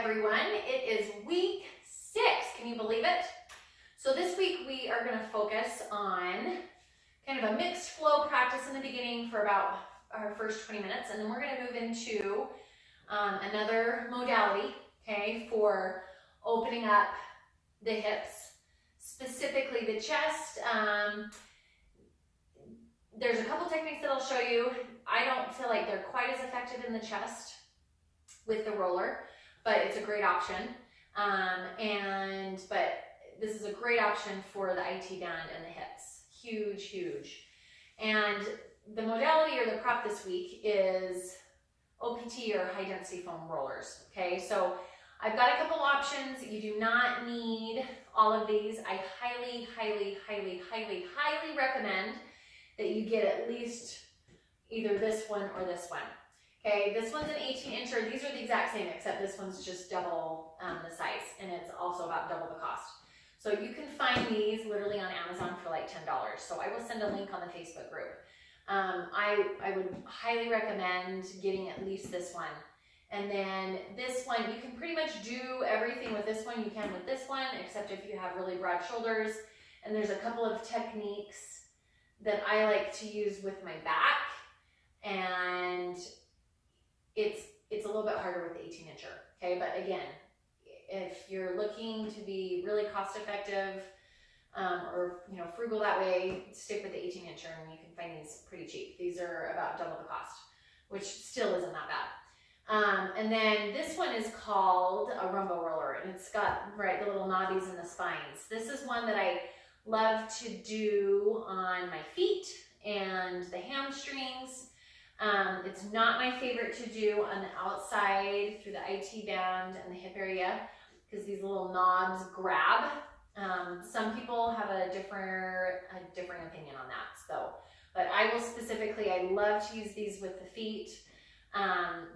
everyone. It is week 6. Can you believe it? So this week we are going to focus on kind of a mixed flow practice in the beginning for about our first 20 minutes, and then we're going to move into another modality, okay, for opening up the hips, specifically the chest. There's a couple techniques that I'll show you. I don't feel like they're quite as effective in the chest with the roller, but it's a great option. But this is a great option for the IT band and the hips. Huge, huge. And the modality or the prop this week is OPT or high density foam rollers. Okay, so I've got a couple options. You do not need all of these. I highly, highly, highly, highly, highly recommend that you get at least either this one or this one. Okay, this one's an 18-incher. These are the exact same, except this one's just double the size, and it's also about double the cost. So you can find these literally on Amazon for like $10. So I will send a link on the Facebook group. I would highly recommend getting at least this one. And then this one, you can pretty much do everything with this one you can with this one, except if you have really broad shoulders. And there's a couple of techniques that I like to use with my back, and it's a little bit harder with the 18-incher, okay? But again, if you're looking to be really cost effective or frugal that way, stick with the 18-incher, and you can find these pretty cheap. These are about double the cost, which still isn't that bad. And then this one is called a rumbo roller, and it's got the little knobbies in the spines. This is one that I love to do on my feet and the hamstrings. It's not my favorite to do on the outside through the IT band and the hip area because these little knobs grab. Some people have a different opinion on that. So, but I will specifically, I love to use these with the feet.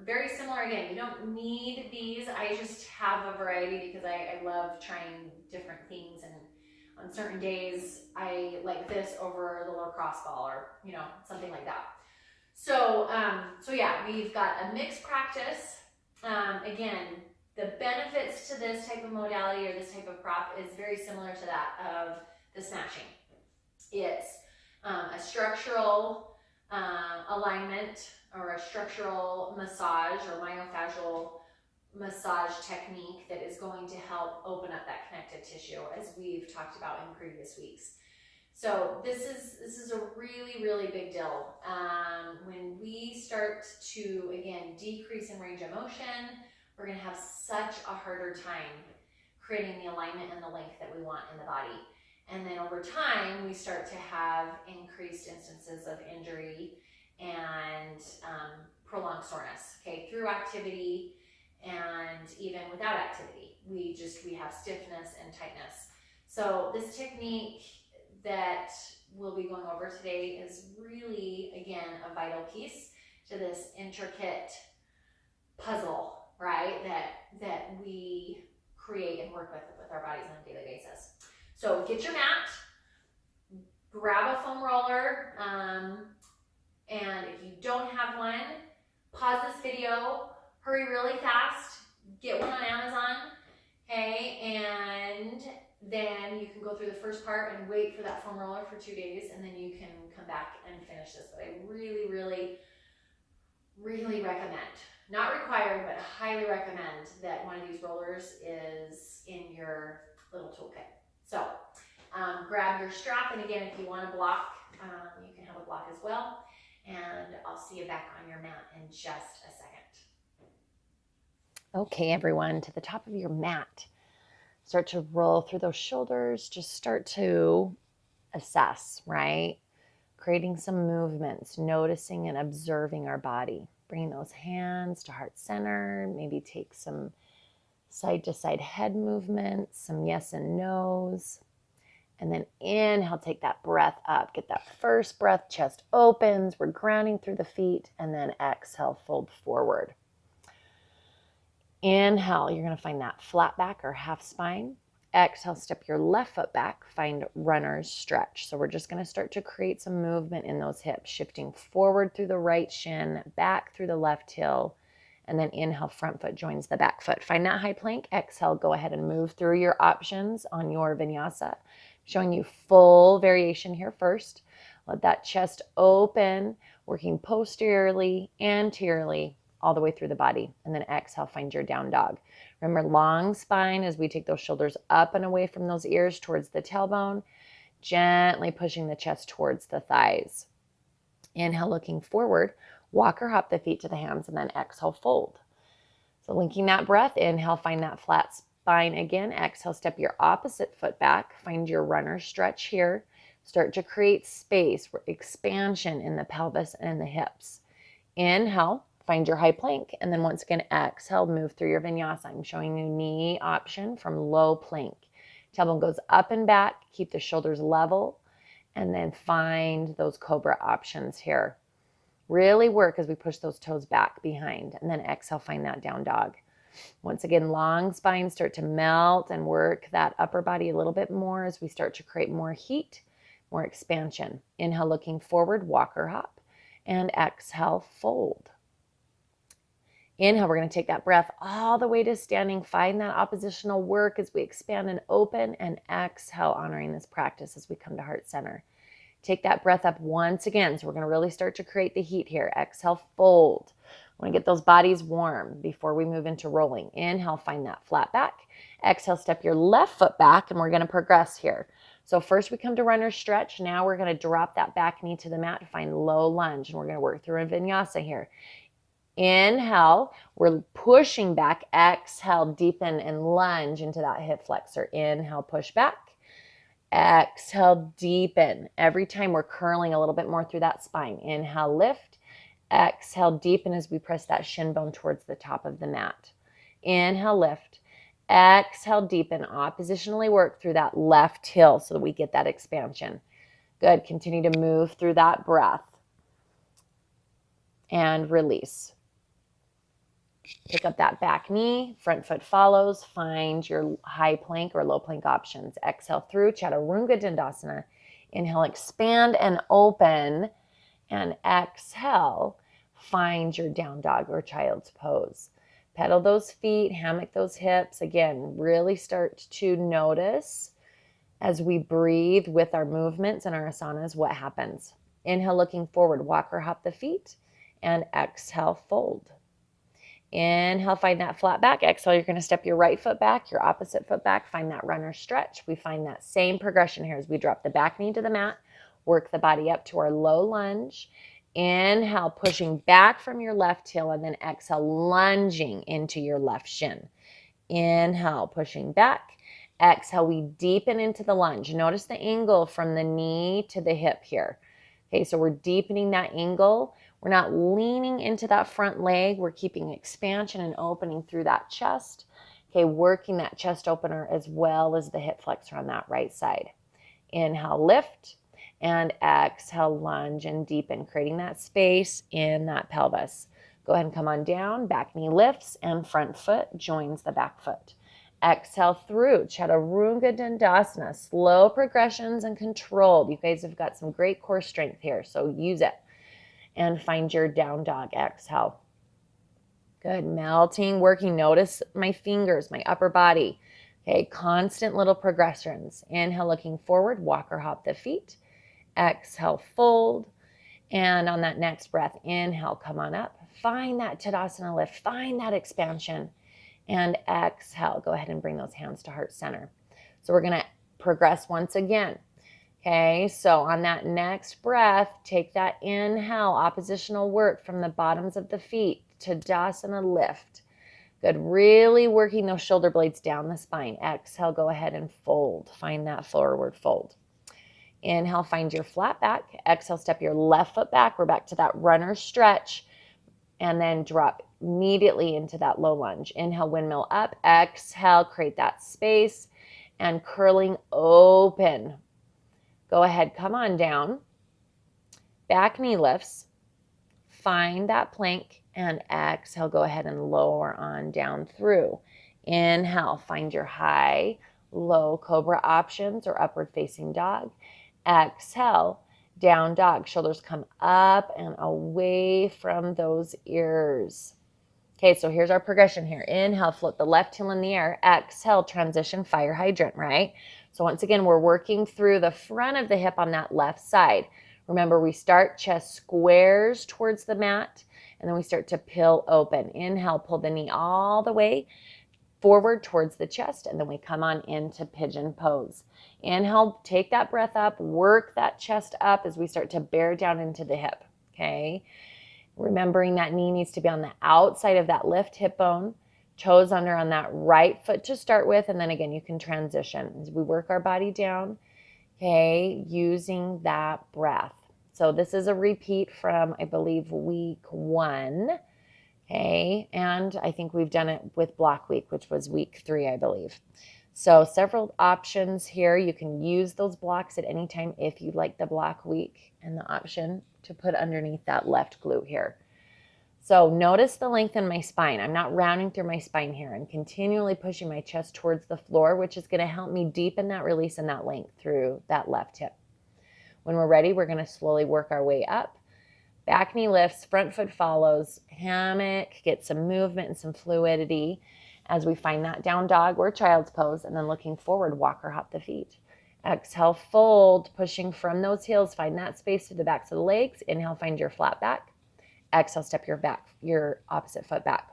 Very similar, again, you don't need these. I just have a variety because I love trying different things, and on certain days I like this over the lacrosse ball or something like that. So yeah, we've got a mixed practice. Again, the benefits to this type of modality or this type of prop is very similar to that of the snatching. It's a structural alignment or a structural massage or myofascial massage technique that is going to help open up that connective tissue, as we've talked about in previous weeks. So this is a really, really big deal. When we start to, again, decrease in range of motion, we're going to have such a harder time creating the alignment and the length that we want in the body. And then over time, we start to have increased instances of injury and prolonged soreness, okay, through activity and even without activity. We have stiffness and tightness. So this technique that we'll be going over today is really, again, a vital piece to this intricate puzzle, right, that we create and work with our bodies on a daily basis. So get your mat, grab a foam roller, and if you don't have one, pause this video, hurry really fast, get one on Amazon, okay, and then you can go through the first part and wait for that foam roller for 2 days, and then you can come back and finish this. But I really, really, really recommend, not required, but highly recommend that one of these rollers is in your little toolkit. So grab your strap, and again, if you want a block, you can have a block as well, and I'll see you back on your mat in just a second. Okay, everyone, to the top of your mat. Start to roll through those shoulders. Just start to assess, right? Creating some movements, noticing and observing our body. Bringing those hands to heart center. Maybe take some side to side head movements, some yes and no's. And then inhale, take that breath up. Get that first breath, chest opens. We're grounding through the feet. And then exhale, fold forward. Inhale, you're going to find that flat back or half spine. Exhale, step your left foot back, find runner's stretch. So we're just going to start to create some movement in those hips, shifting forward through the right shin, back through the left heel, And then inhale, front foot joins the back foot. Find that high plank. Exhale, go ahead and move through your options on your vinyasa. Showing you full variation here first. Let that chest open, working posteriorly, anteriorly, all the way through the body. And then exhale, find your down dog. Remember, long spine as we take those shoulders up and away from those ears towards the tailbone, gently pushing the chest towards the thighs. Inhale, looking forward, walk or hop the feet to the hands, and then exhale, fold. So linking that breath, inhale, find that flat spine again. Exhale, step your opposite foot back. Find your runner stretch here. Start to create space, expansion in the pelvis and in the hips. Inhale, find your high plank. And then once again, exhale, move through your vinyasa. I'm showing you knee option from low plank. Tailbone goes up and back. Keep the shoulders level. And then find those cobra options here. Really work as we push those toes back behind. And then exhale, find that down dog. Once again, long spine, start to melt and work that upper body a little bit more as we start to create more heat, more expansion. Inhale, looking forward, walk or hop. And exhale, fold. Inhale, we're going to take that breath all the way to standing. Find that oppositional work as we expand and open. And exhale, honoring this practice as we come to heart center. Take that breath up once again. So we're going to really start to create the heat here. Exhale, fold. I want to get those bodies warm before we move into rolling. Inhale, find that flat back. Exhale, step your left foot back, and we're going to progress here. So first we come to runner stretch. Now we're going to drop that back knee to the mat to find low lunge, and we're going to work through a vinyasa here. Inhale, we're pushing back. Exhale, deepen and lunge into that hip flexor. Inhale, push back. Exhale, deepen. Every time we're curling a little bit more through that spine. Inhale, lift. Exhale, deepen as we press that shin bone towards the top of the mat. Inhale, lift. Exhale, deepen. Oppositionally work through that left heel so that we get that expansion. Good. Continue to move through that breath. And release. Pick up that back knee, front foot follows, find your high plank or low plank options. Exhale through Chaturanga Dandasana. Inhale, expand and open. And exhale, find your down dog or child's pose. Pedal those feet, hammock those hips. Again, really start to notice as we breathe with our movements and our asanas what happens. Inhale, looking forward, walk or hop the feet. And exhale, fold. Inhale, find that flat back. Exhale, you're going to step your right foot back, your opposite foot back. Find that runner stretch. We find that same progression here as we drop the back knee to the mat, work the body up to our low lunge. Inhale, pushing back from your left heel, and then exhale, lunging into your left shin. Inhale, pushing back. Exhale, we deepen into the lunge. Notice the angle from the knee to the hip here. Okay, so we're deepening that angle. We're not leaning into that front leg. We're keeping expansion and opening through that chest. Okay, working that chest opener as well as the hip flexor on that right side. Inhale, lift, and exhale, lunge and deepen, creating that space in that pelvis. Go ahead and come on down. Back knee lifts and front foot joins the back foot. Exhale through Chaturanga Dandasana. Slow progressions and controlled. You guys have got some great core strength here, so use it. And find your down dog. Exhale. Good. Melting, working. Notice my fingers, my upper body. Okay, constant little progressions. Inhale, looking forward, walk or hop the feet. Exhale, fold. And on that next breath, inhale, come on up. Find that Tadasana lift. Find that expansion. And exhale, go ahead and bring those hands to heart center. So we're going to progress once again. Okay, so on that next breath, take that inhale, oppositional work from the bottoms of the feet, Tadasana lift. Good, really working those shoulder blades down the spine. Exhale, go ahead and fold. Find that forward fold. Inhale, find your flat back. Exhale, step your left foot back. We're back to that runner stretch. And then drop immediately into that low lunge. Inhale, windmill up. Exhale, create that space. And curling open. Go ahead, come on down. Back knee lifts. Find that plank. And exhale, go ahead and lower on down through. Inhale, find your high, low cobra options or upward facing dog. Exhale, down dog. Shoulders come up and away from those ears. Okay, so here's our progression here. Inhale, float the left heel in the air. Exhale, transition fire hydrant, right? So once again, we're working through the front of the hip on that left side. Remember, we start chest squares towards the mat, and then we start to pill open. Inhale, pull the knee all the way forward towards the chest, and then we come on into pigeon pose. Inhale, take that breath up, work that chest up as we start to bear down into the hip, okay? Remembering that knee needs to be on the outside of that lift hip bone, toes under on that right foot to start with, and then again, you can transition as we work our body down, okay, using that breath. So this is a repeat from, I believe, week 1, okay, and I think we've done it with block week, which was week 3, I believe. So several options here. You can use those blocks at any time if you like the block week and the option to put underneath that left glute here. So notice the length in my spine. I'm not rounding through my spine here. I'm continually pushing my chest towards the floor, which is going to help me deepen that release and that length through that left hip. When we're ready, we're going to slowly work our way up. Back knee lifts, front foot follows, hammock, get some movement and some fluidity as we find that down dog or child's pose, and then looking forward, walk or hop the feet. Exhale, fold, pushing from those heels, find that space to the backs of the legs. Inhale, find your flat back. Exhale, step your opposite foot back.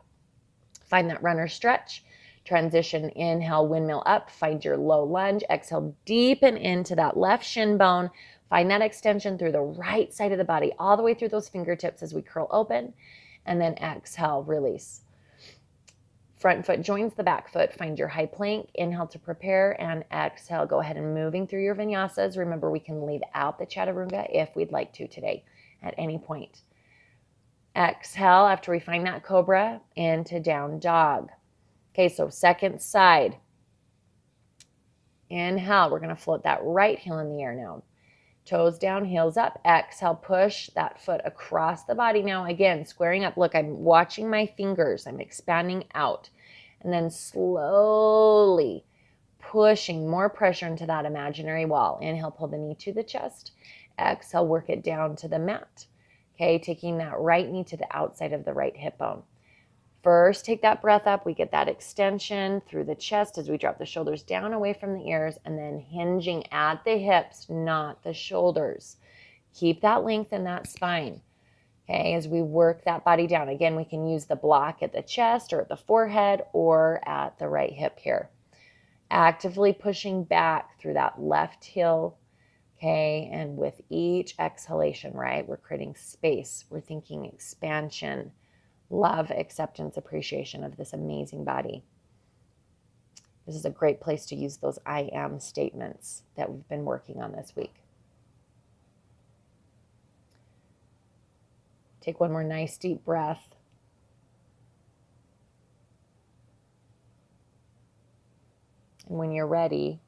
Find that runner stretch. Transition, inhale, windmill up, find your low lunge. Exhale, deepen into that left shin bone. Find that extension through the right side of the body, all the way through those fingertips as we curl open. And then exhale, release. Front foot joins the back foot. Find your high plank. Inhale to prepare, and exhale. Go ahead and moving through your vinyasas. Remember, we can leave out the chaturanga if we'd like to today at any point. Exhale after we find that cobra into down dog. Okay, so second side. Inhale, we're going to float that right heel in the air now. Toes down, heels up. Exhale, push that foot across the body now. Again, squaring up. Look, I'm watching my fingers. I'm expanding out. And then slowly pushing more pressure into that imaginary wall. Inhale, pull the knee to the chest. Exhale, work it down to the mat. Okay, taking that right knee to the outside of the right hip bone. First, take that breath up. We get that extension through the chest as we drop the shoulders down away from the ears, and then hinging at the hips, not the shoulders. Keep that length in that spine. Okay, as we work that body down. Again, we can use the block at the chest or at the forehead or at the right hip here. Actively pushing back through that left heel. Okay, and with each exhalation, right, we're creating space. We're thinking expansion, love, acceptance, appreciation of this amazing body. This is a great place to use those I am statements that we've been working on this week. Take one more nice deep breath. And when you're ready,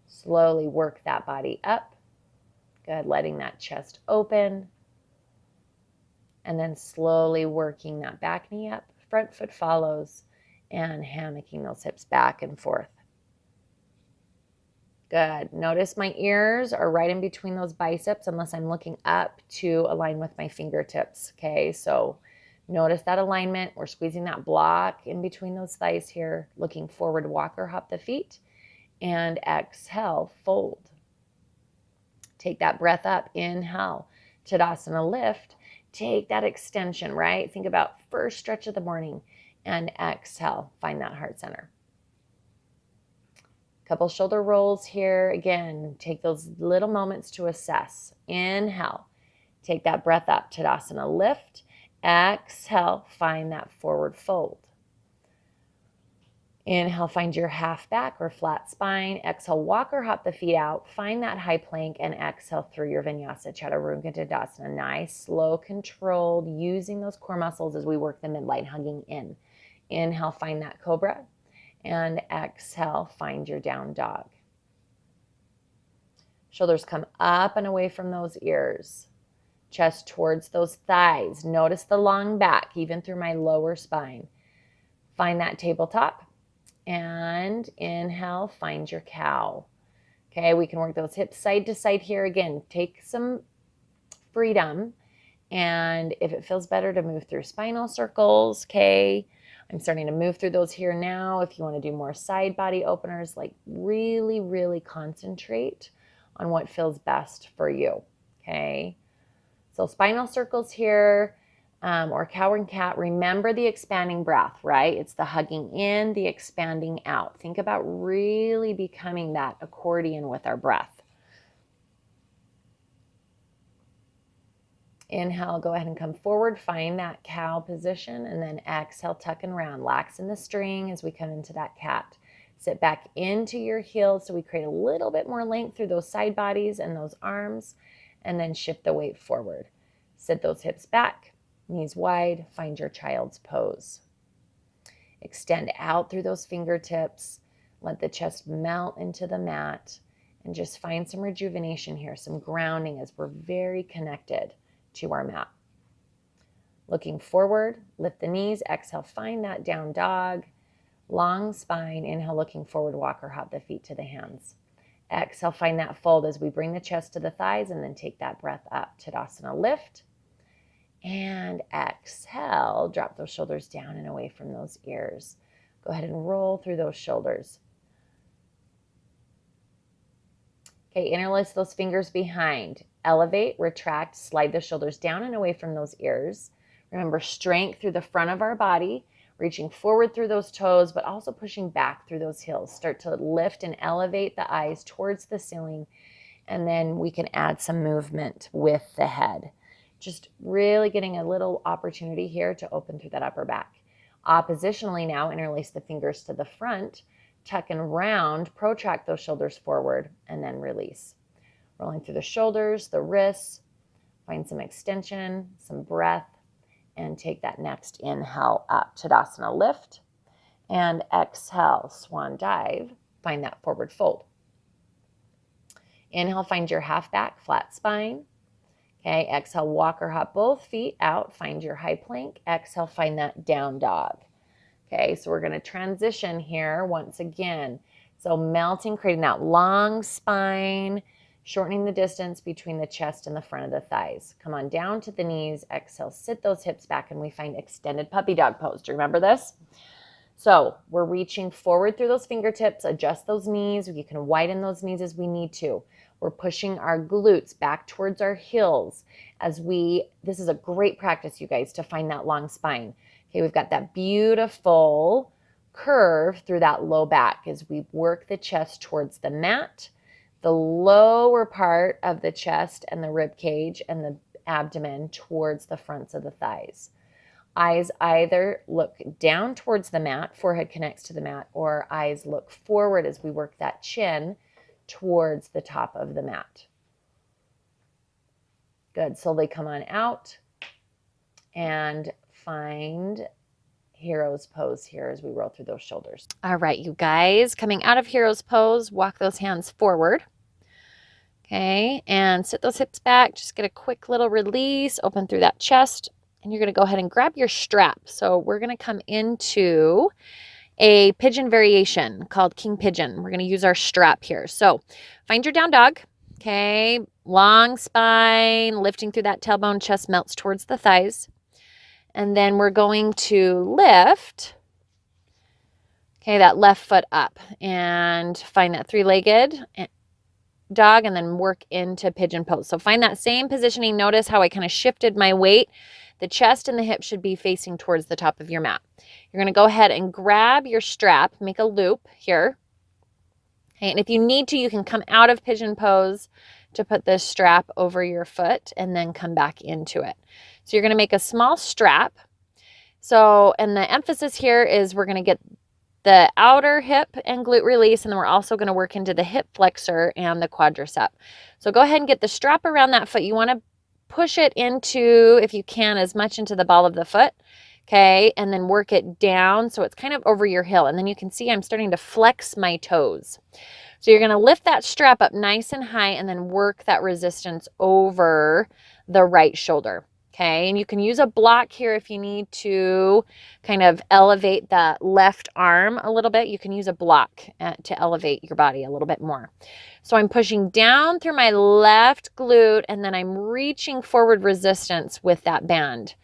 slowly work that body up. Good, letting that chest open. And then slowly working that back knee up, front foot follows, and hammocking those hips back and forth. Good. Notice my ears are right in between those biceps unless I'm looking up to align with my fingertips. Okay, so notice that alignment. We're squeezing that block in between those thighs here, looking forward, walk or hop the feet, and exhale, fold. Take that breath up, inhale, Tadasana lift. Take that extension, right? Think about first stretch of the morning, and exhale, find that heart center. Couple shoulder rolls here. Again, take those little moments to assess. Inhale, take that breath up, Tadasana lift. Exhale, find that forward fold. Inhale, find your half back or flat spine. Exhale, walk or hop the feet out. Find that high plank and exhale through your vinyasa, Chaturanga Tadasana. Nice, slow, controlled, using those core muscles as we work the midline, hugging in. Inhale, find that cobra. And exhale, find your down dog. Shoulders come up and away from those ears. Chest towards those thighs. Notice the long back, even through my lower spine. Find that tabletop. And inhale, find your cow. Okay, we can work those hips side to side here. Again, take some freedom And if it feels better to move through spinal circles, okay, I'm starting to move through those here now. If you want to do more side body openers, like really, really concentrate on what feels best for you, okay? So spinal circles here, or cow and cat. Remember the expanding breath, right? It's the hugging in, the expanding out. Think about really becoming that accordion with our breath. Inhale, go ahead and come forward, find that cow position, and then exhale, tuck and round. Lax in the string as we come into that cat. Sit back into your heels so we create a little bit more length through those side bodies and those arms, and then shift the weight forward. Sit those hips back, knees wide, find your child's pose. Extend out through those fingertips, let the chest melt into the mat, and just find some rejuvenation here, some grounding as we're very connected to our mat. Looking forward, lift the knees, exhale, find that down dog, long spine, inhale, looking forward, walk or hop the feet to the hands. Exhale, find that fold as we bring the chest to the thighs and then take that breath up. Tadasana, lift. And exhale, drop those shoulders down and away from those ears. Go ahead and roll through those shoulders. Okay, interlace those fingers behind. Elevate, retract, slide the shoulders down and away from those ears. Remember, strength through the front of our body, reaching forward through those toes, but also pushing back through those heels. Start to lift and elevate the eyes towards the ceiling, and then we can add some movement with the head. Just really getting a little opportunity here to open through that upper back. Oppositionally now, interlace the fingers to the front, tuck and round, protract those shoulders forward, and then release. Rolling through the shoulders, the wrists, find some extension, some breath, and take that next inhale up. Tadasana, lift, and exhale, swan dive, find that forward fold. Inhale, find your half back, flat spine. Okay, exhale, walk or hop both feet out, find your high plank. Exhale, find that down dog. Okay, so we're going to transition here once again. So melting, creating that long spine, shortening the distance between the chest and the front of the thighs. Come on down to the knees. Exhale, sit those hips back, and we find extended puppy dog pose. Do you remember this? So we're reaching forward through those fingertips, adjust those knees. You can widen those knees as we need to. We're pushing our glutes back towards our heels this is a great practice, you guys, to find that long spine. Okay, we've got that beautiful curve through that low back as we work the chest towards the mat, the lower part of the chest and the rib cage and the abdomen towards the fronts of the thighs. Eyes either look down towards the mat, forehead connects to the mat, or eyes look forward as we work that chin towards the top of the mat. Good. Slowly come on out and find hero's pose here as we roll through those shoulders. All right, you guys, coming out of hero's pose, walk those hands forward. Okay, and sit those hips back. Just get a quick little release, open through that chest, and you're going to go ahead and grab your strap. So we're going to come into a pigeon variation called King Pigeon. We're going to use our strap here. So find your down dog. Okay, long spine, lifting through that tailbone, chest melts towards the thighs. And then we're going to lift, okay, that left foot up and find that three-legged dog and then work into pigeon pose. So find that same positioning. Notice how I kind of shifted my weight. The chest and the hips should be facing towards the top of your mat. You're going to go ahead and grab your strap, make a loop here. Okay, and if you need to, you can come out of pigeon pose to put this strap over your foot and then come back into it. So you're going to make a small strap. So, and the emphasis here is we're going to get the outer hip and glute release, and then we're also going to work into the hip flexor and the quadricep. So go ahead and get the strap around that foot. You want to push it into, if you can, as much into the ball of the foot. Okay, and then work it down so it's kind of over your heel. And then you can see I'm starting to flex my toes. So you're going to lift that strap up nice and high and then work that resistance over the right shoulder. Okay, and you can use a block here if you need to kind of elevate the left arm a little bit. You can use a block to elevate your body a little bit more. So I'm pushing down through my left glute, and then I'm reaching forward resistance with that band.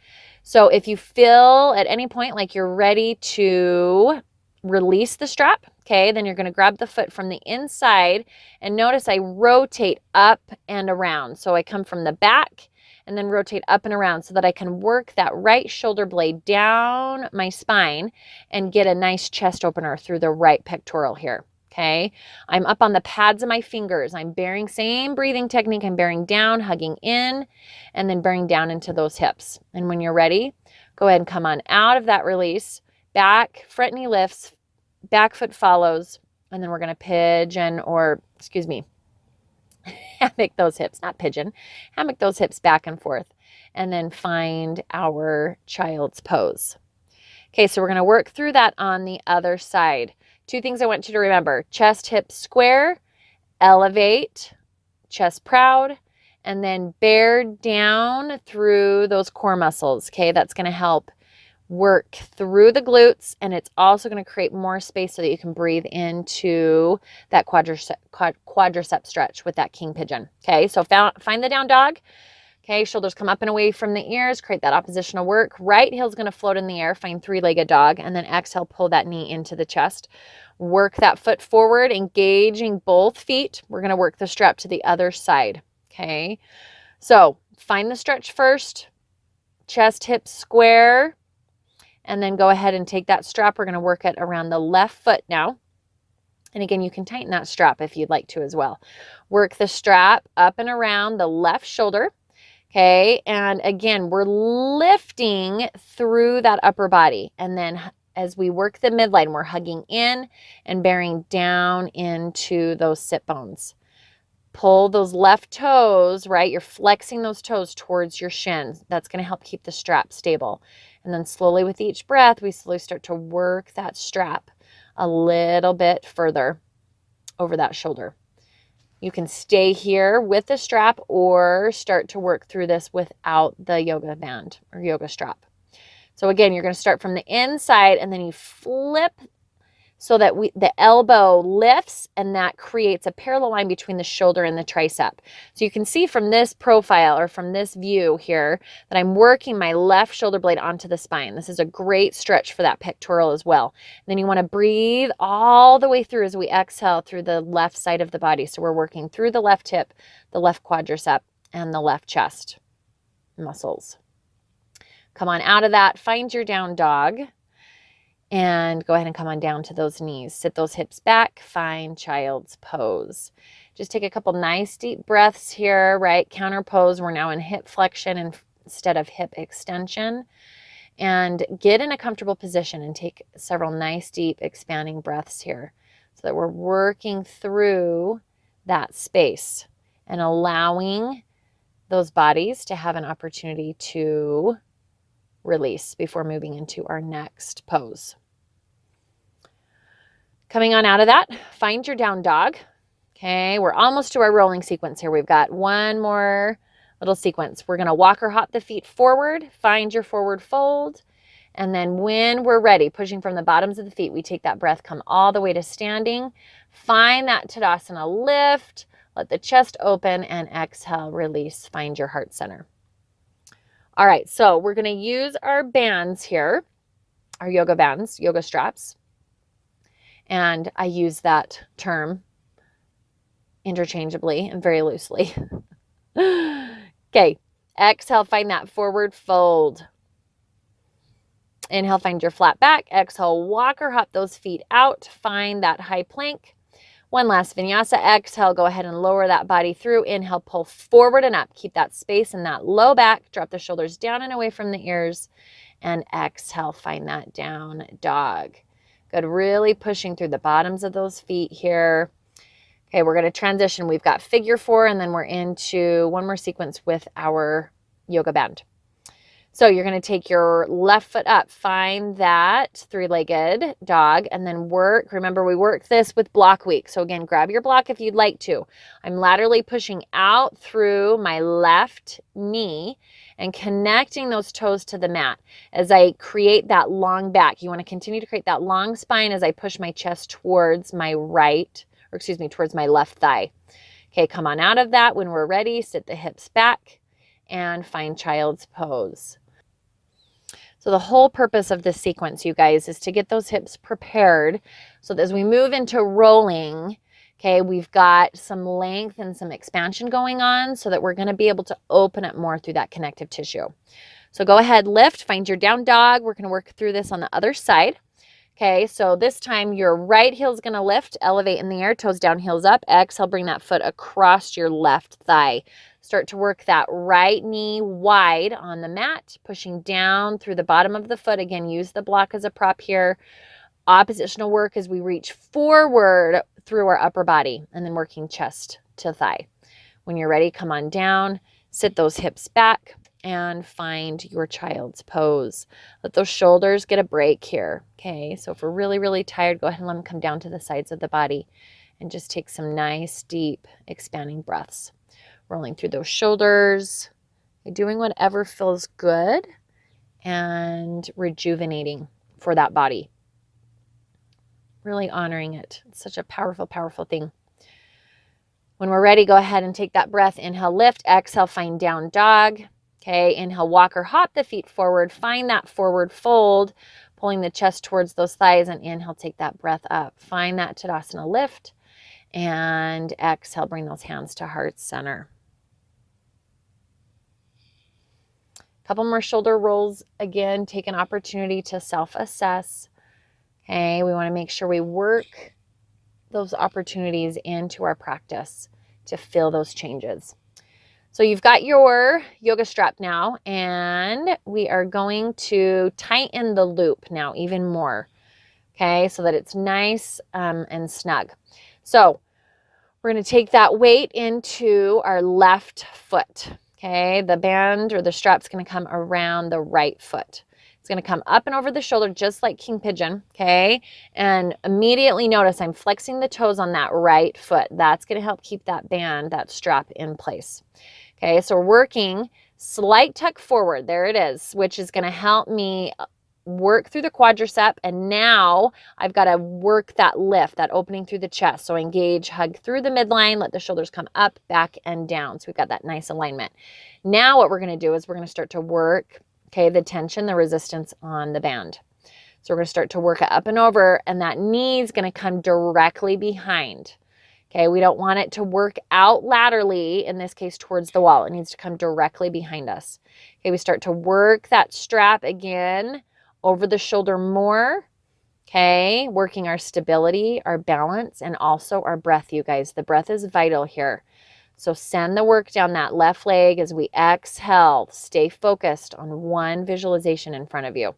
So if you feel at any point like you're ready to release the strap, okay, then you're going to grab the foot from the inside, and notice I rotate up and around. So I come from the back and then rotate up and around so that I can work that right shoulder blade down my spine and get a nice chest opener through the right pectoral here. Okay, I'm up on the pads of my fingers. I'm bearing, same breathing technique. I'm bearing down, hugging in, and then bearing down into those hips. And when you're ready, go ahead and come on out of that release. Back, front knee lifts, back foot follows, and then we're going to pigeon, or excuse me, hammock those hips, not pigeon, hammock those hips back and forth, and then find our child's pose. Okay, so we're going to work through that on the other side. 2 things I want you to remember: chest, hips square, elevate, chest proud, and then bear down through those core muscles. Okay, that's going to help work through the glutes, and it's also going to create more space so that you can breathe into that quadricep stretch with that king pigeon. Okay, so find the down dog. Okay, shoulders come up and away from the ears, create that oppositional work. Right heel's going to float in the air, find 3-legged dog, and then exhale, pull that knee into the chest. Work that foot forward, engaging both feet. We're going to work the strap to the other side. Okay, so find the stretch first, chest, hips square, and then go ahead and take that strap. We're going to work it around the left foot now. And again, you can tighten that strap if you'd like to as well. Work the strap up and around the left shoulder. Okay, and again, we're lifting through that upper body. And then as we work the midline, we're hugging in and bearing down into those sit bones. Pull those left toes, right? You're flexing those toes towards your shins. That's going to help keep the strap stable. And then slowly with each breath, we slowly start to work that strap a little bit further over that shoulder. You can stay here with the strap or start to work through this without the yoga band or yoga strap. So again, you're going to start from the inside, and then you flip so that the elbow lifts, and that creates a parallel line between the shoulder and the tricep. So you can see from this profile or from this view here that I'm working my left shoulder blade onto the spine. This is a great stretch for that pectoral as well. And then you want to breathe all the way through as we exhale through the left side of the body. So we're working through the left hip, the left quadricep, and the left chest muscles. Come on out of that, find your down dog. And go ahead and come on down to those knees. Sit those hips back, find child's pose. Just take a couple nice deep breaths here, right? Counter pose. We're now in hip flexion instead of hip extension. And get in a comfortable position and take several nice deep expanding breaths here so that we're working through that space and allowing those bodies to have an opportunity to release before moving into our next pose. Coming on out of that, find your down dog. Okay, we're almost to our rolling sequence here. We've got one more little sequence. We're going to walk or hop the feet forward, find your forward fold, and then when we're ready, pushing from the bottoms of the feet, we take that breath, come all the way to standing, find that Tadasana lift, let the chest open, and exhale, release, find your heart center. All right, so we're going to use our bands here, our yoga bands, yoga straps. And I use that term interchangeably and very loosely. Okay, exhale, find that forward fold. Inhale, find your flat back. Exhale, walk or hop those feet out. Find that high plank. One last vinyasa. Exhale, go ahead and lower that body through. Inhale, pull forward and up. Keep that space in that low back. Drop the shoulders down and away from the ears. And exhale, find that down dog. Good, really pushing through the bottoms of those feet here. Okay, we're going to transition. We've got figure 4, and then we're into one more sequence with our yoga band. So you're going to take your left foot up, find that three-legged dog, and then work. Remember, we worked this with block week. So again, grab your block if you'd like to. I'm laterally pushing out through my left knee and connecting those toes to the mat as I create that long back. You want to continue to create that long spine as I push my chest towards my towards my left thigh. Okay, come on out of that. When we're ready, sit the hips back and find child's pose. So the whole purpose of this sequence, you guys, is to get those hips prepared so that as we move into rolling, okay, we've got some length and some expansion going on so that we're going to be able to open up more through that connective tissue. So go ahead, lift, find your down dog. We're going to work through this on the other side. Okay, so this time your right heel is going to lift, elevate in the air, toes down, heels up. Exhale, bring that foot across your left thigh. Start to work that right knee wide on the mat, pushing down through the bottom of the foot. Again, use the block as a prop here. Oppositional work as we reach forward through our upper body and then working chest to thigh. When you're ready, come on down, sit those hips back and find your child's pose. Let those shoulders get a break here. Okay, so if we're really, really tired, go ahead and let them come down to the sides of the body and just take some nice, deep, expanding breaths. Rolling through those shoulders, doing whatever feels good and rejuvenating for that body. Really honoring it. It's such a powerful, powerful thing. When we're ready, go ahead and take that breath. Inhale, lift. Exhale, find down dog. Okay, inhale, walk or hop the feet forward. Find that forward fold, pulling the chest towards those thighs. And inhale, take that breath up. Find that Tadasana lift. And exhale, bring those hands to heart center. Couple more shoulder rolls. Again, take an opportunity to self-assess. Okay, we want to make sure we work those opportunities into our practice to feel those changes. So you've got your yoga strap now, and we are going to tighten the loop now even more. Okay, so that it's nice and snug. So we're going to take that weight into our left foot. Okay, the band or the strap's going to come around the right foot. It's going to come up and over the shoulder just like King Pigeon, okay? And immediately notice I'm flexing the toes on that right foot. That's going to help keep that band, that strap in place. Okay, so we're working slight tuck forward. There it is, which is going to help me work through the quadricep, and now I've got to work that lift, that opening through the chest. So engage, hug through the midline, let the shoulders come up, back, and down. So we've got that nice alignment. Now what we're going to do is we're going to start to work, okay, the tension, the resistance on the band. So we're going to start to work it up and over, and that knee is going to come directly behind. Okay, we don't want it to work out laterally, in this case towards the wall. It needs to come directly behind us. Okay, we start to work that strap again over the shoulder more, okay, working our stability, our balance, and also our breath, you guys. The breath is vital here. So send the work down that left leg as we exhale. Stay focused on one visualization in front of you.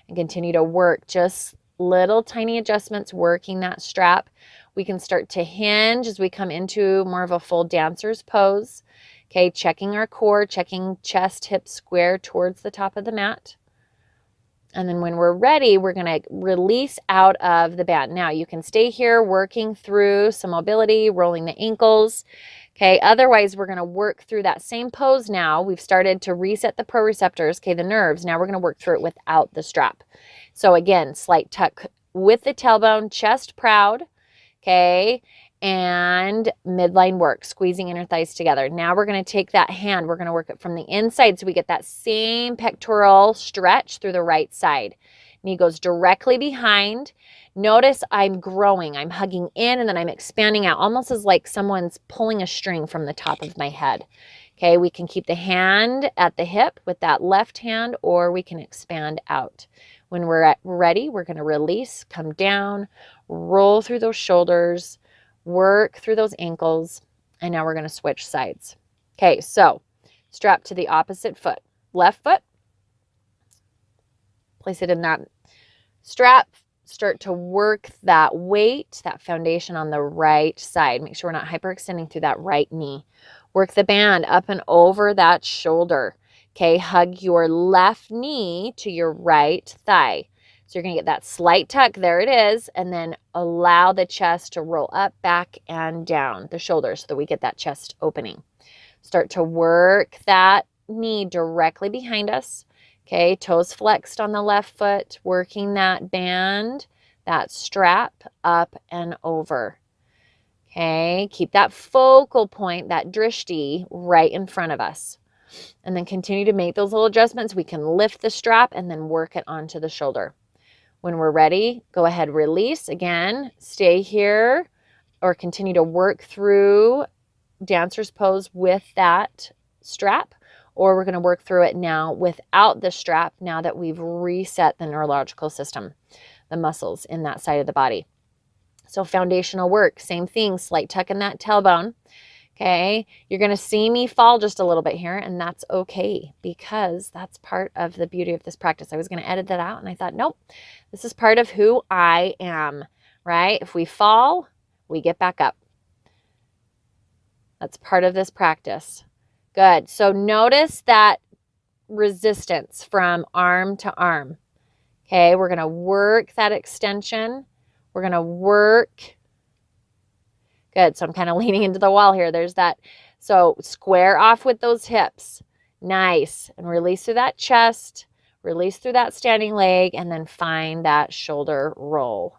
And continue to work just little tiny adjustments, working that strap. We can start to hinge as we come into more of a full dancer's pose. Okay, checking our core, checking chest, hips square towards the top of the mat. And then when we're ready, we're going to release out of the band. Now you can stay here working through some mobility, rolling the ankles. Okay, otherwise we're going to work through that same pose now. We've started to reset the proprioceptors, okay, the nerves. Now we're going to work through it without the strap. So again, slight tuck with the tailbone, chest proud, okay, and midline work, squeezing inner thighs together. Now we're going to take that hand, we're going to work it from the inside so we get that same pectoral stretch through the right side. Knee goes directly behind. Notice I'm growing, I'm hugging in, and then I'm expanding out, almost as like someone's pulling a string from the top of my head. Okay, we can keep the hand at the hip with that left hand, or we can expand out. When we're ready, we're going to release, come down, roll through those shoulders, work through those ankles, and now we're going to switch sides. Okay, so strap to the opposite foot. Left foot, place it in that strap, start to work that weight, that foundation on the right side. Make sure we're not hyperextending through that right knee. Work the band up and over that shoulder. Okay, hug your left knee to your right thigh. So you're going to get that slight tuck. There it is. And then allow the chest to roll up, back, and down the shoulders so that we get that chest opening. Start to work that knee directly behind us. Okay, toes flexed on the left foot, working that band, that strap up and over. Okay, keep that focal point, that drishti, right in front of us. And then continue to make those little adjustments. We can lift the strap and then work it onto the shoulder. When we're ready, go ahead, release. Again, stay here or continue to work through dancer's pose with that strap, or we're going to work through it now without the strap now that we've reset the neurological system, the muscles in that side of the body. So foundational work, same thing, slight tuck in that tailbone. Okay, you're going to see me fall just a little bit here, and that's okay because that's part of the beauty of this practice. I was going to edit that out, and I thought, nope, this is part of who I am, right? If we fall, we get back up. That's part of this practice. Good. So notice that resistance from arm to arm. Okay, we're going to work that extension. We're going to work. Good. So I'm kind of leaning into the wall here. There's that. So square off with those hips. Nice. And release through that chest. Release through that standing leg. And then find that shoulder roll.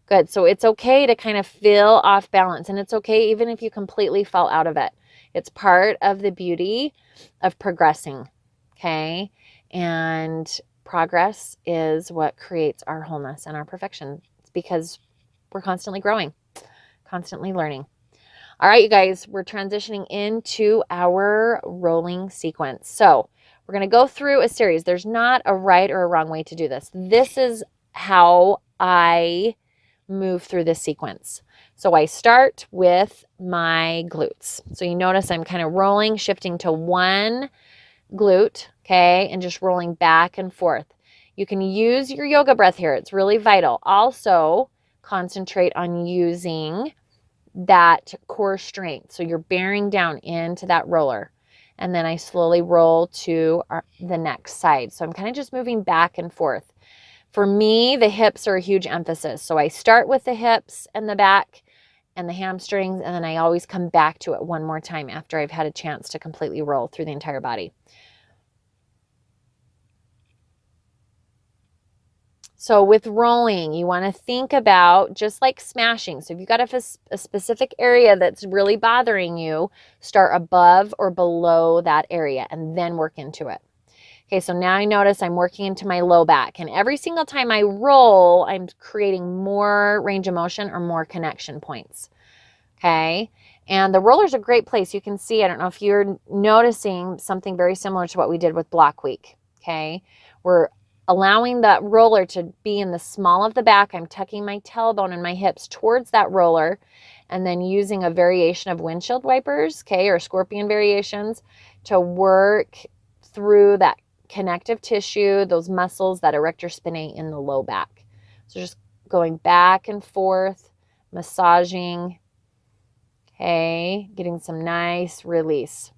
Good. So it's okay to kind of feel off balance. And it's okay even if you completely fall out of it. It's part of the beauty of progressing. Okay. And progress is what creates our wholeness and our perfection. It's because we're constantly growing. Constantly learning. All right, you guys, we're transitioning into our rolling sequence. So we're going to go through a series. There's not a right or a wrong way to do this. This is how I move through this sequence. So I start with my glutes. So you notice I'm kind of rolling, shifting to one glute, okay, and just rolling back and forth. You can use your yoga breath here. It's really vital. Also, concentrate on using that core strength. So you're bearing down into that roller. And then I slowly roll to the next side. So I'm kind of just moving back and forth. For me, the hips are a huge emphasis. So I start with the hips and the back and the hamstrings, and then I always come back to it one more time after I've had a chance to completely roll through the entire body. So with rolling, you want to think about just like smashing. So if you've got a specific area that's really bothering you, start above or below that area and then work into it. Okay, so now I notice I'm working into my low back. And every single time I roll, I'm creating more range of motion or more connection points. Okay, and the roller's a great place. You can see, I don't know if you're noticing something very similar to what we did with block week. Okay, we're allowing that roller to be in the small of the back. I'm tucking my tailbone and my hips towards that roller and then using a variation of windshield wipers, okay, or scorpion variations to work through that connective tissue, those muscles, that erector spinae in the low back. So just going back and forth, massaging, okay, getting some nice release.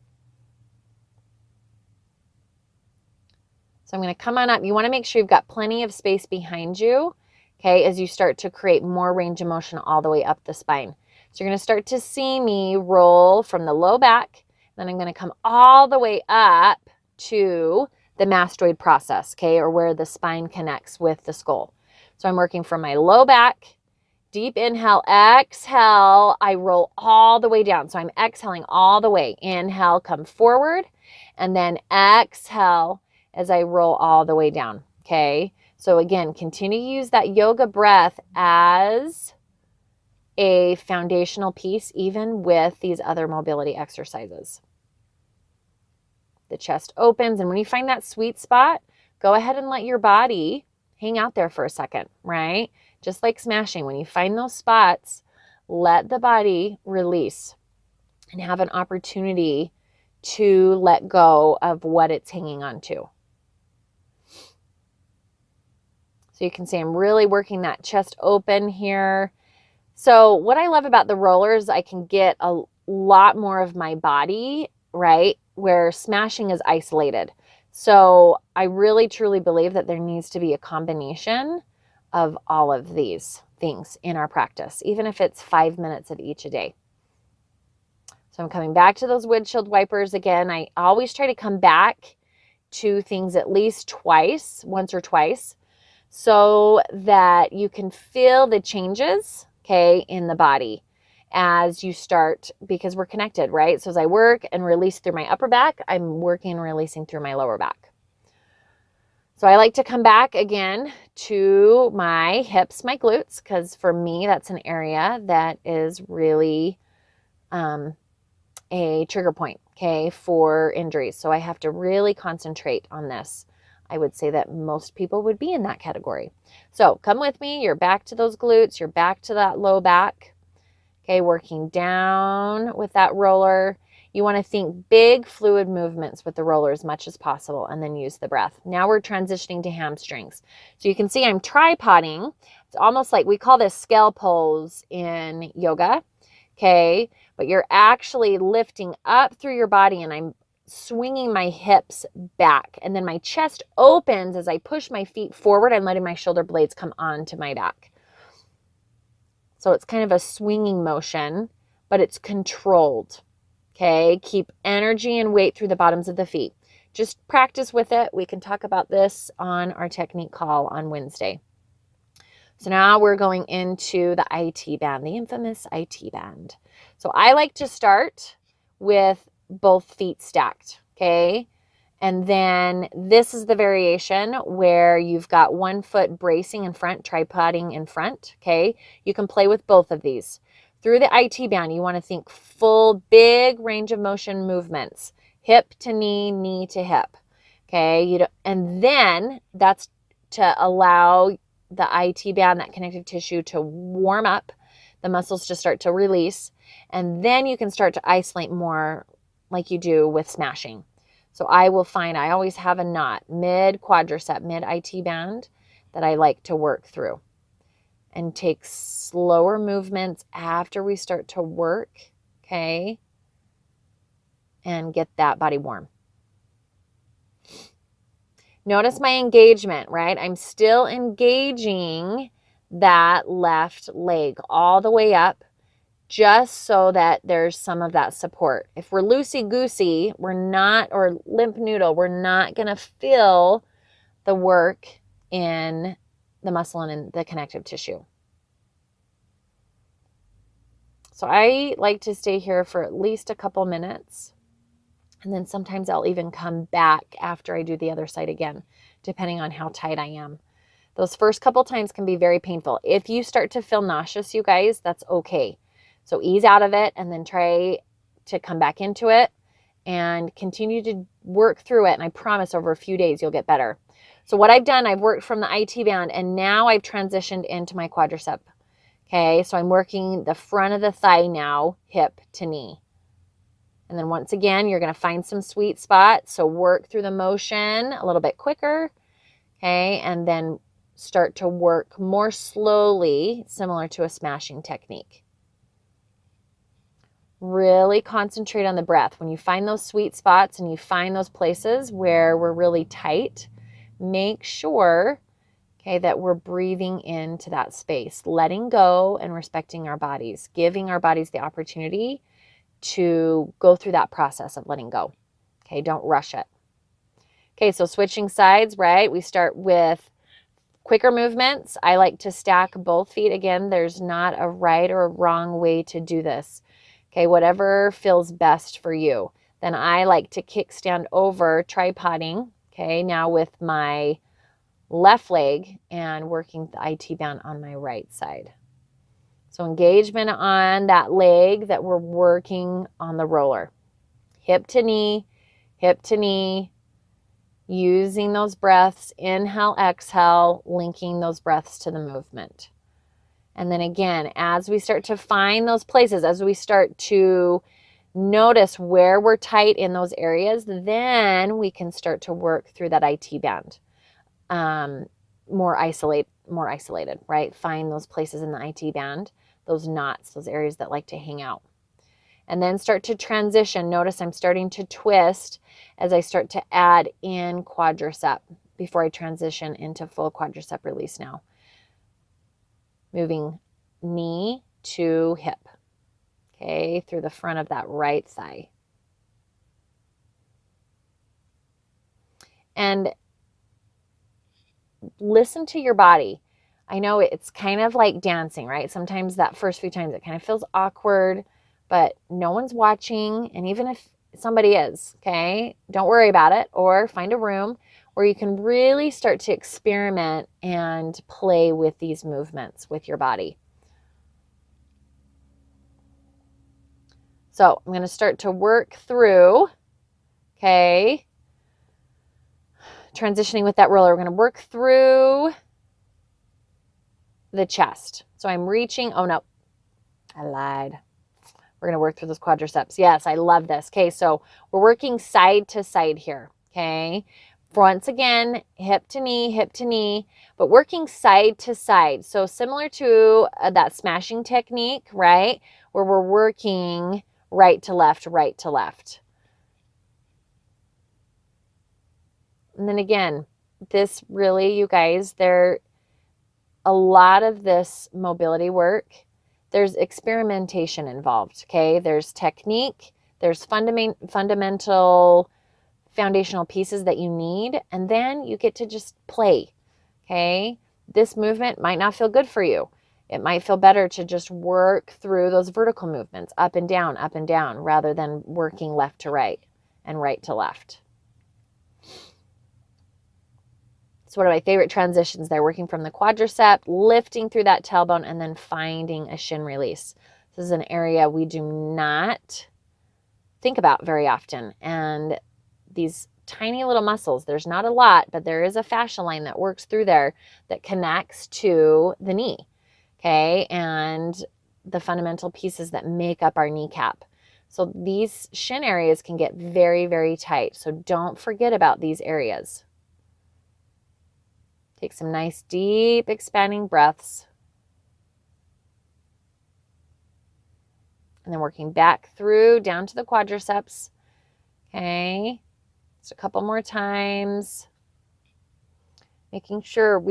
So I'm going to come on up. You want to make sure you've got plenty of space behind you, okay, as you start to create more range of motion all the way up the spine. So you're going to start to see me roll from the low back, then I'm going to come all the way up to the mastoid process, okay, or where the spine connects with the skull. So I'm working from my low back, deep inhale, exhale, I roll all the way down. So I'm exhaling all the way. Inhale, come forward, and then exhale as I roll all the way down, okay? So again, continue to use that yoga breath as a foundational piece, even with these other mobility exercises. The chest opens, and when you find that sweet spot, go ahead and let your body hang out there for a second, right? Just like smashing, when you find those spots, let the body release and have an opportunity to let go of what it's hanging on to. So you can see I'm really working that chest open here. So what I love about the rollers, I can get a lot more of my body, right? Where smashing is isolated. So I really truly believe that there needs to be a combination of all of these things in our practice, even if it's 5 minutes of each a day. So I'm coming back to those windshield wipers again. I always try to come back to things at least twice, once or twice, so that you can feel the changes, okay, in the body as you start, because we're connected, right? So as I work and release through my upper back, I'm working and releasing through my lower back. So I like to come back again to my hips, my glutes, because for me, that's an area that is really a trigger point, okay, for injuries. So I have to really concentrate on this. I would say that most people would be in that category. So come with me. You're back to those glutes. You're back to that low back. Okay, working down with that roller. You want to think big fluid movements with the roller as much as possible, and then use the breath. Now we're transitioning to hamstrings. So you can see I'm tripoding. It's almost like, we call this scale pose in yoga. Okay, but you're actually lifting up through your body, and I'm swinging my hips back, and then my chest opens as I push my feet forward. I'm letting my shoulder blades come onto my back. So it's kind of a swinging motion, but it's controlled. Okay, keep energy and weight through the bottoms of the feet. Just practice with it. We can talk about this on our technique call on Wednesday. So now we're going into the IT band, the infamous IT band. So I like to start with both feet stacked, okay? And then this is the variation where you've got one foot bracing in front, tripoding in front, okay? You can play with both of these. Through the IT band, you want to think full, big range of motion movements, hip to knee, knee to hip, okay? And then that's to allow the IT band, that connective tissue, to warm up, the muscles to start to release, and then you can start to isolate more like you do with smashing. So I will find I always have a knot mid quadricep, mid IT band that I like to work through, and take slower movements after we start to work, okay, and get that body warm. Notice my engagement, right? I'm still engaging that left leg all the way up, just so that there's some of that support. If we're loosey-goosey, we're not, or limp noodle, we're not going to feel the work in the muscle and in the connective tissue. So I like to stay here for at least a couple minutes. And then sometimes I'll even come back after I do the other side again, depending on how tight I am. Those first couple times can be very painful. If you start to feel nauseous, you guys, that's okay. So ease out of it and then try to come back into it and continue to work through it. And I promise over a few days, you'll get better. So what I've done, I've worked from the IT band, and now I've transitioned into my quadricep. Okay, so I'm working the front of the thigh now, hip to knee. And then once again, you're going to find some sweet spots. So work through the motion a little bit quicker. Okay, and then start to work more slowly, similar to a smashing technique. Really concentrate on the breath. When you find those sweet spots and you find those places where we're really tight, make sure, okay, that we're breathing into that space, letting go and respecting our bodies, giving our bodies the opportunity to go through that process of letting go. Okay, don't rush it. Okay, so switching sides, right? We start with quicker movements. I like to stack both feet. Again, there's not a right or a wrong way to do this. Okay, whatever feels best for you. Then I like to kickstand over, tripoding, okay, now with my left leg and working the IT band on my right side. So engagement on that leg that we're working on the roller. Hip to knee, using those breaths, inhale, exhale, linking those breaths to the movement. And then again, as we start to find those places, as we start to notice where we're tight in those areas, then we can start to work through that IT band. More isolated, right? Find those places in the IT band, those knots, those areas that like to hang out. and then start to transition. Notice I'm starting to twist as I start to add in quadricep before I transition into full quadricep release now. Moving knee to hip, okay, through the front of that right thigh. And listen to your body. I know it's kind of like dancing, right? Sometimes that first few times it kind of feels awkward, but no one's watching. And even if somebody is, okay, don't worry about it, or find a room where you can really start to experiment and play with these movements with your body. So I'm going to start to work through, okay, transitioning with that roller. We're going to work through the chest. So I'm reaching. Oh, no, I lied. We're going to work through those quadriceps. Yes, I love this. Okay, so we're working side to side here, okay? Once again, hip to knee, but working side to side. So similar to that smashing technique, right? Where we're working right to left, right to left. And then again, this really, you guys, a lot of this mobility work, there's experimentation involved, okay? There's technique, there's fundamental foundational pieces that you need, and then you get to just play, okay? This movement might not feel good for you. It might feel better to just work through those vertical movements, up and down, rather than working left to right and right to left. It's one of my favorite transitions there, working from the quadricep, lifting through that tailbone, and then finding a shin release. This is an area we do not think about very often. And these tiny little muscles, there's not a lot, but there is a fascia line that works through there that connects to the knee, okay, and the fundamental pieces that make up our kneecap. So these shin areas can get very, very tight. So don't forget about these areas. Take some nice, deep, expanding breaths. And then working back through, down to the quadriceps. Okay. Just a couple more times. Making sure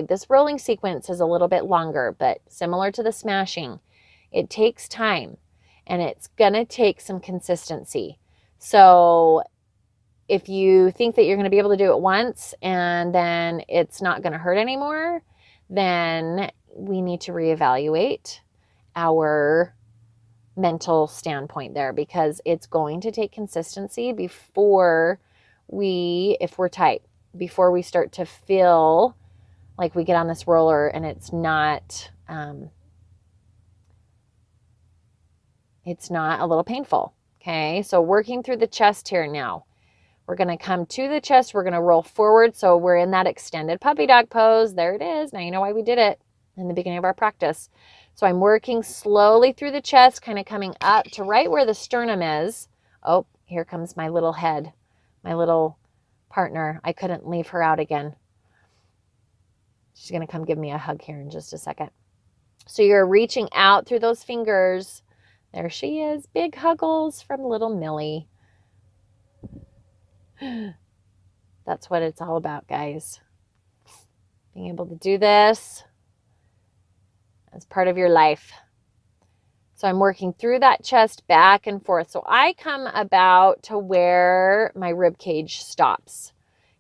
this rolling sequence is a little bit longer, but similar to the smashing, it takes time and it's going to take some consistency. So if you think that you're going to be able to do it once and then it's not going to hurt anymore, then we need to reevaluate our mental standpoint there, because it's going to take consistency before if we're tight, before we start to feel like we get on this roller and it's not a little painful. Okay, so working through the chest here now. We're going to come to the chest. We're going to roll forward. So we're in that extended puppy dog pose. There it is. Now you know why we did it in the beginning of our practice. So I'm working slowly through the chest, kind of coming up to right where the sternum is. Oh, here comes my little head, my little partner. I couldn't leave her out again. She's going to come give me a hug here in just a second. So you're reaching out through those fingers. There she is. Big huggles from little Millie. That's what it's all about, guys. Being able to do this as part of your life. So I'm working through that chest back and forth. So I come about to where my rib cage stops.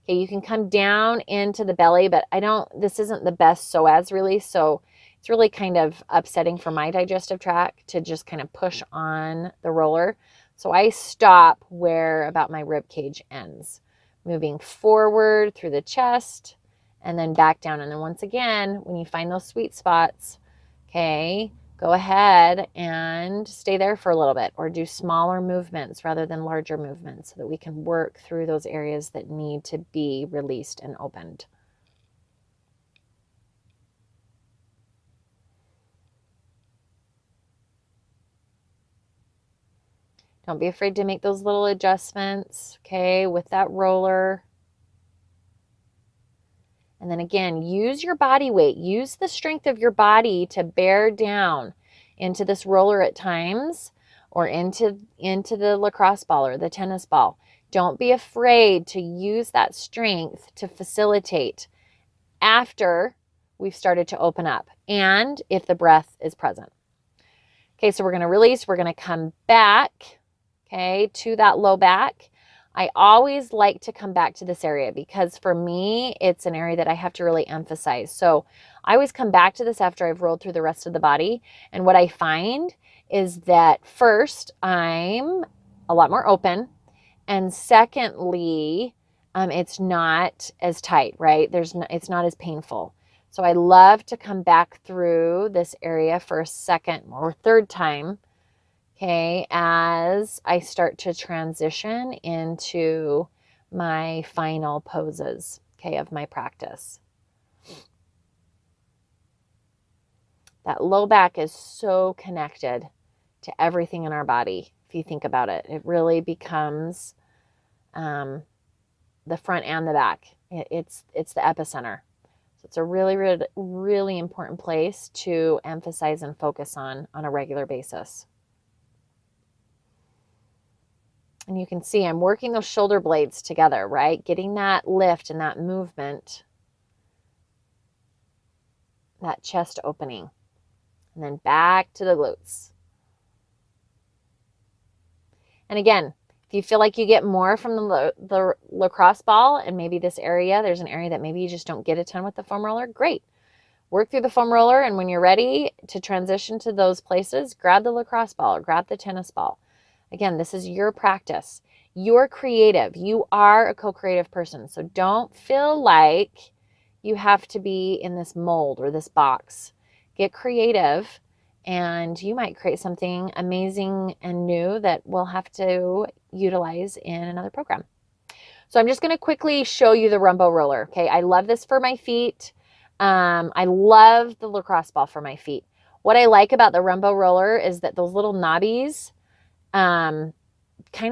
Okay, you can come down into the belly, but this isn't the best psoas release. So it's really kind of upsetting for my digestive tract to just kind of push on the roller. So I stop where about my rib cage ends, moving forward through the chest and then back down. And then once again, when you find those sweet spots, okay, go ahead and stay there for a little bit or do smaller movements rather than larger movements so that we can work through those areas that need to be released and opened. Don't be afraid to make those little adjustments, okay, with that roller. And then again, use your body weight. Use the strength of your body to bear down into this roller at times, or into the lacrosse ball or the tennis ball. Don't be afraid to use that strength to facilitate after we've started to open up and if the breath is present. Okay, so we're going to release. We're going to come back, okay, to that low back. I always like to come back to this area because for me, it's an area that I have to really emphasize. So I always come back to this after I've rolled through the rest of the body. And what I find is that first, I'm a lot more open. And secondly, it's not as tight, right? It's not as painful. So I love to come back through this area for a second or third time, okay, as I start to transition into my final poses, okay, of my practice. That low back is so connected to everything in our body. If you think about it, it really becomes the front and the back. It's the epicenter. So it's a really, really, really important place to emphasize and focus on a regular basis. And you can see I'm working those shoulder blades together, right? Getting that lift and that movement, that chest opening, and then back to the glutes. And again, if you feel like you get more from the lacrosse ball and maybe this area, there's an area that maybe you just don't get a ton with the foam roller, great. Work through the foam roller, and when you're ready to transition to those places, grab the lacrosse ball or grab the tennis ball. Again, this is your practice. You're creative. You are a co-creative person. So don't feel like you have to be in this mold or this box. Get creative, and you might create something amazing and new that we'll have to utilize in another program. So I'm just going to quickly show you the Rumbo roller. Okay, I love this for my feet. I love the lacrosse ball for my feet. What I like about the Rumbo roller is that those little knobbies kind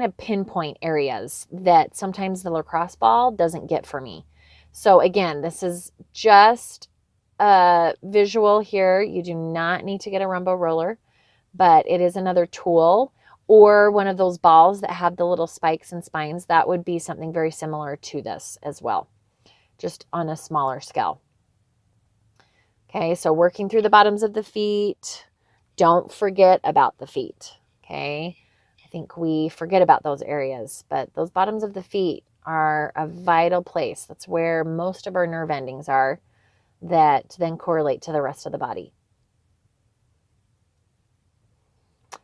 of pinpoint areas that sometimes the lacrosse ball doesn't get for me. So again, this is just a visual here. You do not need to get a Rumbo roller, but it is another tool, or one of those balls that have the little spikes and spines. That would be something very similar to this as well, just on a smaller scale. Okay, so working through the bottoms of the feet. Don't forget about the feet, okay? I think we forget about those areas, but those bottoms of the feet are a vital place. That's where most of our nerve endings are that then correlate to the rest of the body.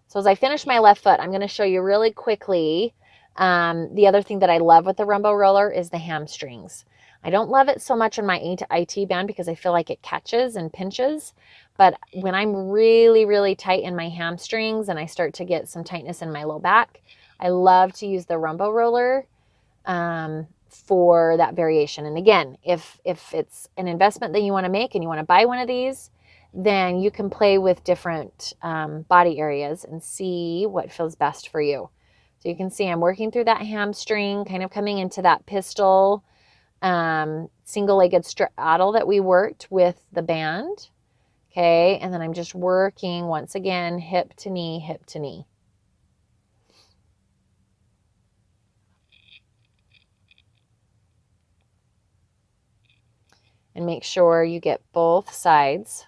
So as I finish my left foot, I'm going to show you really quickly the other thing that I love with the Rumbo roller is the hamstrings. I don't love it so much in my IT band because I feel like it catches and pinches. But when I'm really, really tight in my hamstrings and I start to get some tightness in my low back, I love to use the Rumbo roller for that variation. And again, if it's an investment that you want to make and you want to buy one of these, then you can play with different body areas and see what feels best for you. So you can see I'm working through that hamstring, kind of coming into that pistol, single-legged straddle that we worked with the band. Okay, and then I'm just working once again, hip to knee, hip to knee. And make sure you get both sides.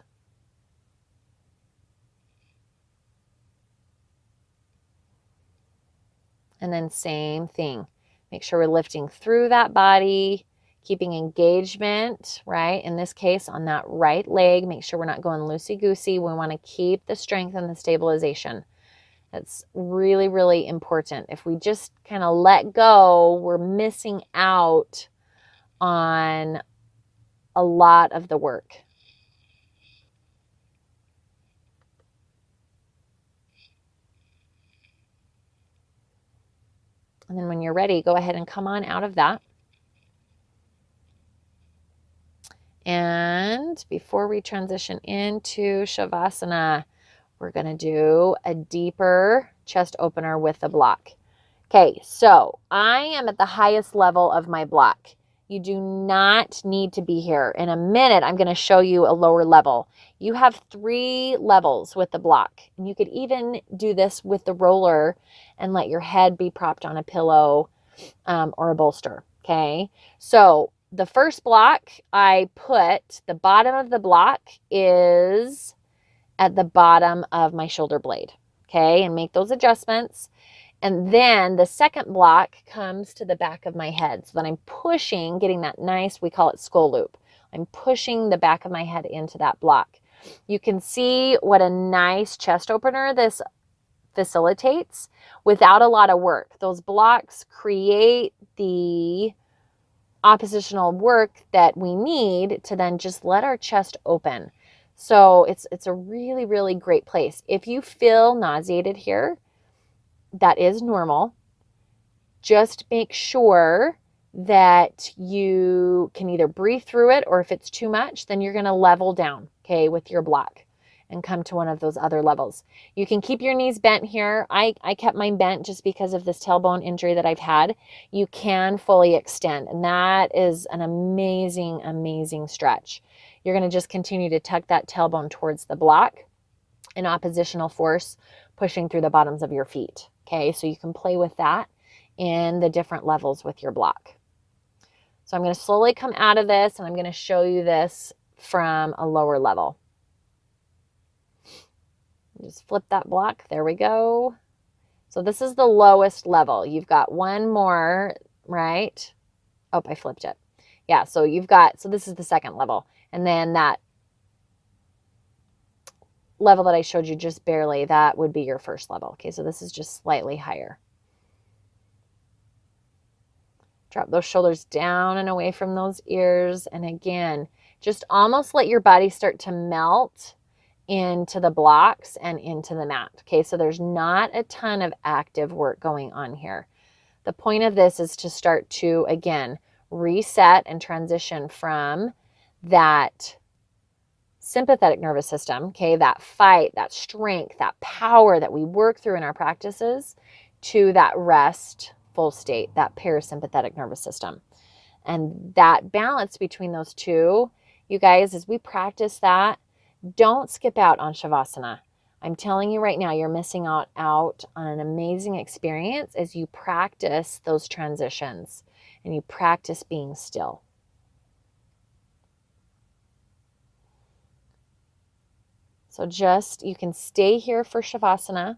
And then same thing. Make sure we're lifting through that body, keeping engagement, right? In this case, on that right leg, make sure we're not going loosey-goosey. We want to keep the strength and the stabilization. That's really, really important. If we just kind of let go, we're missing out on a lot of the work. And then when you're ready, go ahead and come on out of that. And before we transition into Shavasana, we're going to do a deeper chest opener with the block. Okay, so I am at the highest level of my block. You do not need to be here. In a minute, I'm going to show you a lower level. You have 3 levels with the block. And you could even do this with the roller and let your head be propped on a pillow or a bolster. Okay. So the first block I put, the bottom of the block is at the bottom of my shoulder blade. Okay. And make those adjustments. And then the second block comes to the back of my head. So that I'm pushing, getting that nice, we call it skull loop. I'm pushing the back of my head into that block. You can see what a nice chest opener this facilitates without a lot of work. Those blocks create the oppositional work that we need to then just let our chest open. So it's a really, really great place. If you feel nauseated here, that is normal. Just make sure that you can either breathe through it, or if it's too much, then you're going to level down, okay, with your block and come to one of those other levels. You can keep your knees bent here. I kept mine bent just because of this tailbone injury that I've had. You can fully extend, and that is an amazing, amazing stretch. You're going to just continue to tuck that tailbone towards the block in oppositional force, pushing through the bottoms of your feet. Okay, so you can play with that in the different levels with your block. So I'm going to slowly come out of this, and I'm going to show you this from a lower level. Just flip that block. There we go. So this is the lowest level. You've got one more, right? Oh, I flipped it. Yeah, so you've got, so this is the second level. And then that level that I showed you just barely, that would be your first level. Okay, so this is just slightly higher. Drop those shoulders down and away from those ears. And again, just almost let your body start to melt into the blocks and into the mat. Okay, so there's not a ton of active work going on here. The point of this is to start to, again, reset and transition from that sympathetic nervous system, okay, that fight, that strength, that power that we work through in our practices, to that restful state, that parasympathetic nervous system. And that balance between those two, you guys, as we practice that, don't skip out on Shavasana. I'm telling you right now, you're missing out on an amazing experience as you practice those transitions and you practice being still. So just, you can stay here for Shavasana,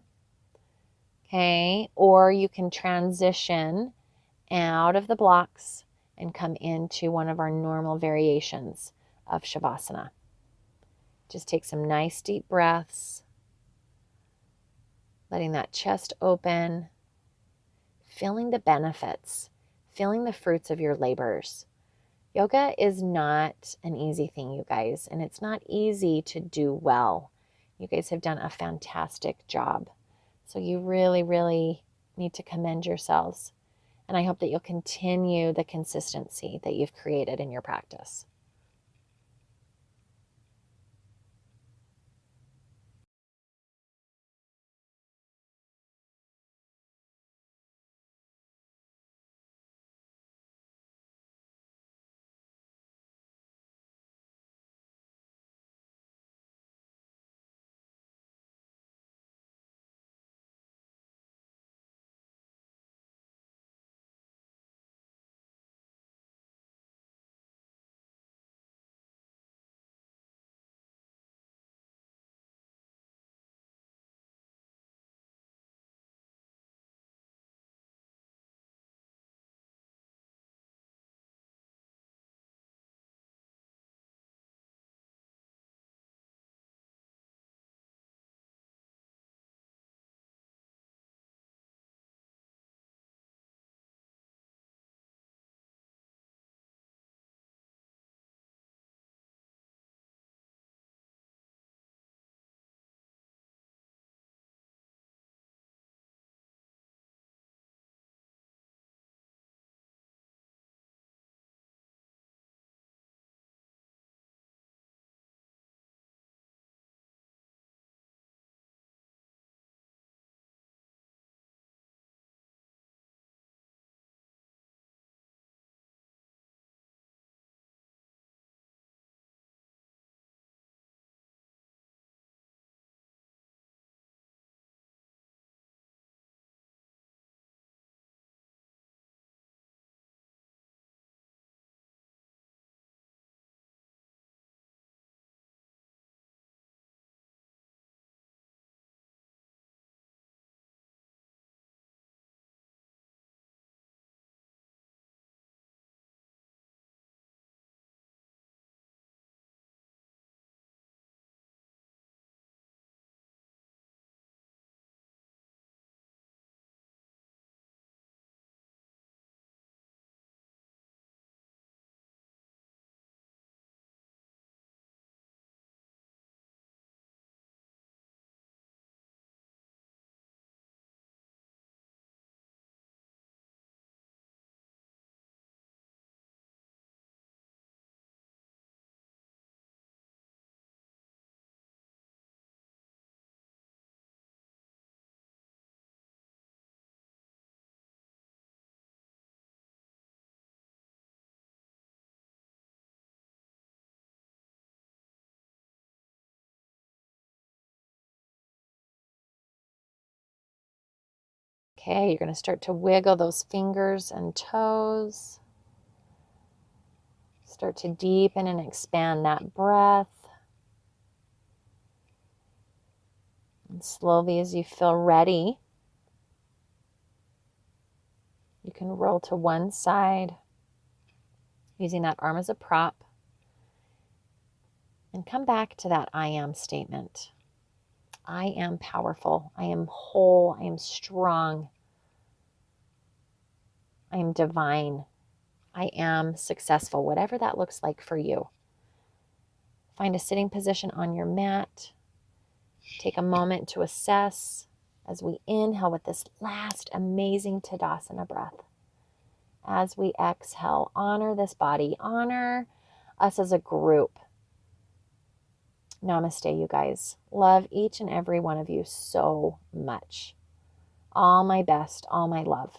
okay, or you can transition out of the blocks and come into one of our normal variations of Shavasana. Just take some nice deep breaths, letting that chest open, feeling the benefits, feeling the fruits of your labors. Yoga is not an easy thing, you guys, and it's not easy to do well. You guys have done a fantastic job. So you really, really need to commend yourselves. And I hope that you'll continue the consistency that you've created in your practice. Okay, you're going to start to wiggle those fingers and toes. Start to deepen and expand that breath. And slowly, as you feel ready, you can roll to one side using that arm as a prop and come back to that I am statement. I am powerful. I am whole. I am strong. I am divine. I am successful, whatever that looks like for you. Find a sitting position on your mat. Take a moment to assess as we inhale with this last amazing Tadasana breath. As we exhale, honor this body, honor us as a group. Namaste, you guys. Love each and every one of you so much. All my best, all my love.